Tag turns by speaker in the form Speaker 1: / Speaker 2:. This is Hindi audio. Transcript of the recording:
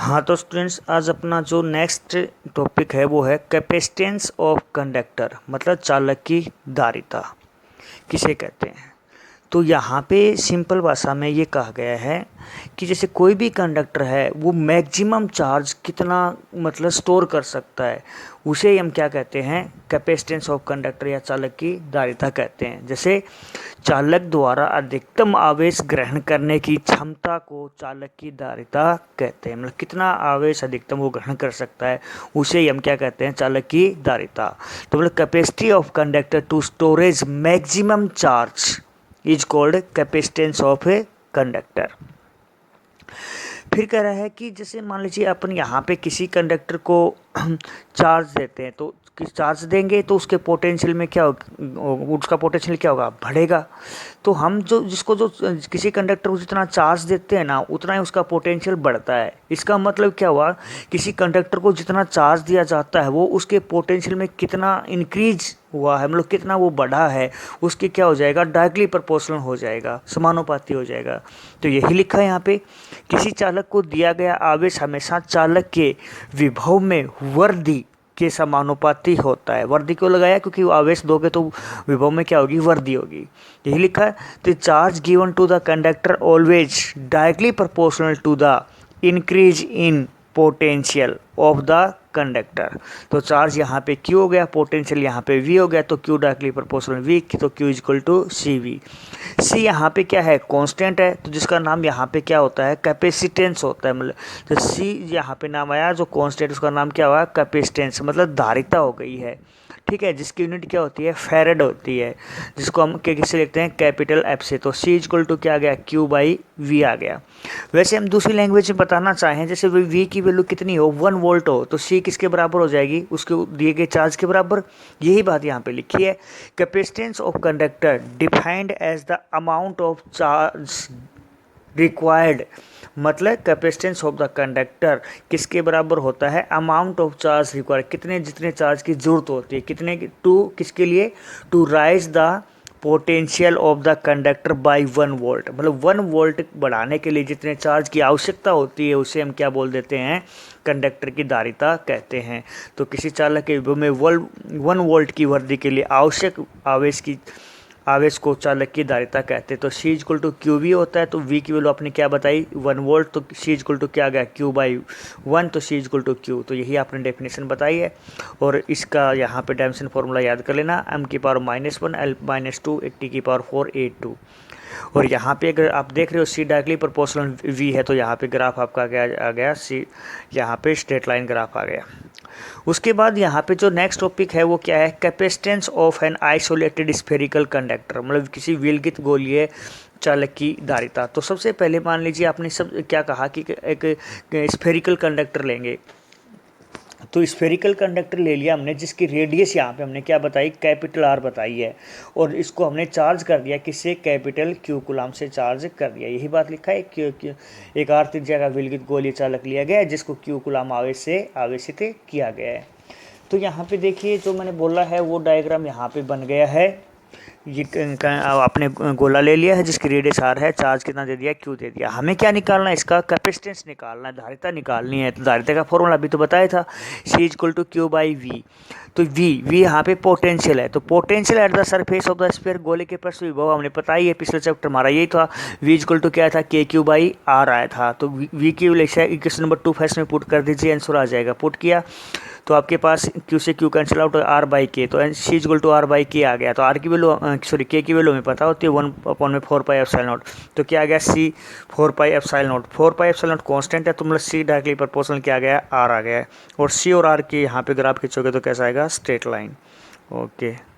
Speaker 1: हाँ तो स्टूडेंट्स, आज अपना जो नेक्स्ट टॉपिक है वो है कैपेसिटेंस ऑफ कंडक्टर, मतलब चालक की धारिता किसे कहते हैं। तो यहाँ पे सिंपल भाषा में ये कहा गया है कि जैसे कोई भी कंडक्टर है वो मैक्सिमम चार्ज कितना मतलब स्टोर कर सकता है, उसे ही हम क्या कहते हैं, कैपेसिटेंस ऑफ कंडक्टर या चालक की धारिता कहते हैं। जैसे चालक द्वारा अधिकतम आवेश ग्रहण करने की क्षमता को चालक की धारिता कहते हैं, मतलब कितना आवेश अधिकतम वो ग्रहण कर सकता है उसे ही हम क्या कहते हैं, चालक की धारिता। तो मतलब capacity of conductor to storage maximum charge is called capacitance of a conductor. फिर कह रहा है कि जैसे मान लीजिए अपन यहाँ पे किसी कंडक्टर को चार्ज देते हैं, तो किस चार्ज देंगे तो उसके पोटेंशियल में क्या होगा, उसका पोटेंशियल क्या होगा, बढ़ेगा। तो हम जो किसी कंडक्टर को जितना चार्ज देते हैं ना, उतना ही उसका पोटेंशियल बढ़ता है। इसका मतलब क्या हुआ, किसी कंडक्टर को जितना चार्ज दिया जाता है वो उसके पोटेंशियल में कितना इंक्रीज हुआ है, मतलब कितना वो बढ़ा है, उसके क्या हो जाएगा, डायरेक्टली प्रोपोर्शनल हो जाएगा, समानुपाती हो जाएगा। तो यही लिखा है यहाँ पे, किसी चालक को दिया गया आवेश हमेशा चालक के विभव में वर्दी के समानुपाती होता है। वर्दी क्यों लगाया, क्योंकि वो आवेश दोगे तो विभव में क्या होगी, वर्दी होगी। यही लिखा है। तो charge given to the conductor always directly proportional to the increase in potential of the conductor. तो चार्ज यहाँ पे Q हो गया, पोटेंशियल यहाँ पे V हो गया, तो Q डायरेक्टली प्रोपोर्शनल V, तो Q is equal to CV। C यहाँ पे क्या है, कांस्टेंट है, तो जिसका नाम यहाँ पे क्या होता है, कैपेसिटेंस होता है। मतलब तो C यहाँ पे नाम आया, जो कांस्टेंट उसका नाम क्या हुआ, कैपेसिटेंस, मतलब धारिता हो गई है। ठीक है, जिसकी यूनिट क्या होती है, फैरेड होती है, जिसको हम किससे लिखते हैं, कैपिटल F से। तो C इक्वल टू क्या आ गया, Q/V आ गया। वैसे हम दूसरी लैंग्वेज में बताना चाहें, जैसे V की वैल्यू कितनी हो, 1 वोल्ट हो, तो C किसके बराबर हो जाएगी, उसके दिए गए चार्ज के बराबर। यही बात यहाँ पे लिखी है। Capacitance of conductor defined as the amount of charge required, मतलब कैपेसिटेंस ऑफ द कंडक्टर किसके बराबर होता है, अमाउंट ऑफ चार्ज रिक्वायर्ड, कितने जितने चार्ज की जरूरत होती है, कितने टू किसके लिए, to raise the potential of the conductor by 1 volt, मतलब 1 वोल्ट बढ़ाने के लिए जितने चार्ज की आवश्यकता होती है उसे हम क्या बोल देते हैं, कंडक्टर की धारिता कहते हैं। तो किसी चालक के विभव में 1 वोल्ट की वृद्धि के लिए आवश्यक आवेश को चालक की धारिता कहते हैं। तो C इक्वल टू QV होता है, तो V की वैल्यू आपने क्या बताई, 1 वोल्ट, तो C इक्वल टू क्या आ गया, Q/1, तो C इक्वल टू Q। तो यही आपने डेफिनेशन बताई है। और इसका यहाँ पे डायमेंशन फॉर्मूला याद कर लेना, m⁻⁻1 L-2 T⁴ A2। और यहाँ पे अगर आप देख रहे हो C डायरेक्टली प्रोपोर्शनल V है, तो यहाँ पे ग्राफ आपका क्या आ गया, C यहाँ पे स्ट्रेट लाइन ग्राफ आ गया। उसके बाद यहाँ पे जो नेक्स्ट टॉपिक है वो क्या है, capacitance of an isolated spherical conductor, मतलब किसी विलगित गोलीय चालक की धारिता। तो सबसे पहले मान लीजिए आपने सब क्या कहा कि एक स्फेरिकल कंडक्टर लेंगे, तो स्फेरिकल कंडक्टर ले लिया हमने, जिसकी रेडियस यहाँ पे हमने क्या बताई, कैपिटल R बताई है, और इसको हमने चार्ज कर दिया किससे, कैपिटल Q कूलम से चार्ज कर दिया। यही बात लिखा है कि एक R त्रिज्या का विलगित गोलीय चालक लिया गया है, जिसको Q कूलम आवेश से आवेशित किया गया है। तो यहाँ पे देखिए जो मैंने बोला है वो डायग्राम यहाँ पे बन गया है। ये आपने गोला ले लिया है जिसकी रेडियस R है, चार्ज कितना दे दिया, Q दे दिया। हमें क्या निकालना है, इसका कैपेसिटेंस निकालना है, धारिता निकालनी है। तो धारिता का फॉर्मूला अभी तो बताया था, C इक्वल टू Q/V। तो V यहाँ पे पोटेंशियल है, तो potential at the surface of the sphere, गोले के पृष्ठ विभव हमने पता ही है, पिछले चैप्टर हमारा यही था। V इक्वल टू क्या था, KQ/R आया था। तो V की इक्वेशन नंबर 2 फर्स्ट में पुट कर दीजिए, आंसर आ जाएगा। पुट किया तो आपके पास Q से Q कैंसिल आउट, R/K, तो C इक्वल टू R/K आ गया। तो R की वैल्यू K की वैल्यू हमें पता होती है, 1/4πε0। तो क्या आ गया, C 4πε0। 4πε0 कांस्टेंट है, तो मतलब C डायरेक्टली प्रोपोर्शनल क्या आ गया, R आ गया है। और C और R की यहाँ पे ग्राफ खींचोगे तो कैसा आएगा, स्ट्रेट लाइन। ओके।